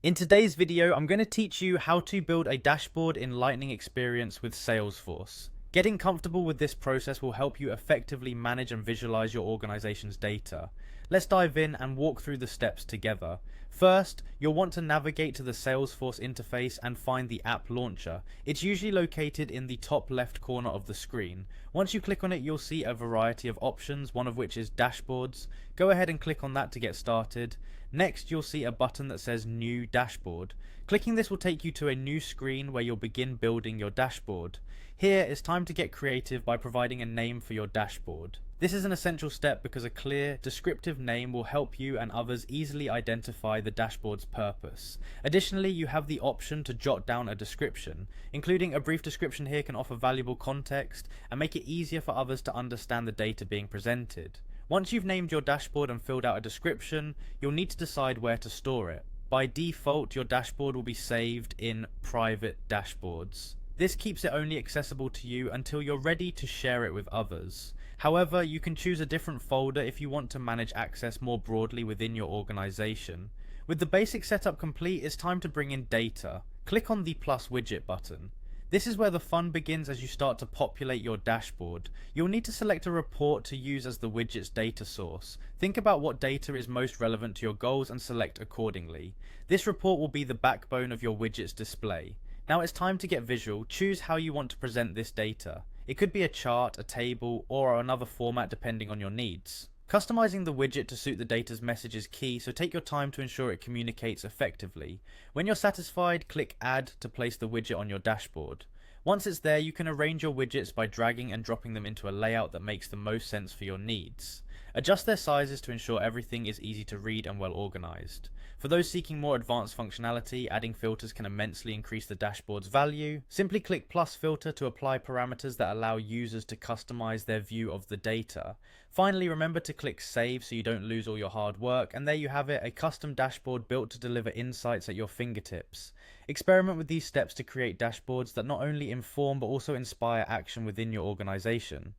In today's video, I'm going to teach you how to build a dashboard in Lightning Experience with Salesforce. Getting comfortable with this process will help you effectively manage and visualize your organization's data. Let's dive in and walk through the steps together. First, you'll want to navigate to the Salesforce interface and find the app launcher. It's usually located in the top left corner of the screen. Once you click on it, you'll see a variety of options, one of which is dashboards. Go ahead and click on that to get started. Next, you'll see a button that says New Dashboard. Clicking this will take you to a new screen where you'll begin building your dashboard. Here, it's time to get creative by providing a name for your dashboard. This is an essential step because a clear, descriptive name will help you and others easily identify the dashboard's purpose. Additionally, you have the option to jot down a description. Including a brief description here can offer valuable context and make it easier for others to understand the data being presented. Once you've named your dashboard and filled out a description, you'll need to decide where to store it. By default, your dashboard will be saved in private dashboards. This keeps it only accessible to you until you're ready to share it with others. However, you can choose a different folder if you want to manage access more broadly within your organization. With the basic setup complete, it's time to bring in data. Click on the plus widget button. This is where the fun begins as you start to populate your dashboard. You'll need to select a report to use as the widget's data source. Think about what data is most relevant to your goals and select accordingly. This report will be the backbone of your widget's display. Now it's time to get visual. Choose how you want to present this data. It could be a chart, a table, or another format depending on your needs. Customizing the widget to suit the data's message is key, so take your time to ensure it communicates effectively. When you're satisfied, click Add to place the widget on your dashboard. Once it's there, you can arrange your widgets by dragging and dropping them into a layout that makes the most sense for your needs. Adjust their sizes to ensure everything is easy to read and well organized. For those seeking more advanced functionality, adding filters can immensely increase the dashboard's value. Simply click plus filter to apply parameters that allow users to customize their view of the data. Finally, remember to click save so you don't lose all your hard work, and there you have it, a custom dashboard built to deliver insights at your fingertips. Experiment with these steps to create dashboards that not only inform but also inspire action within your organization.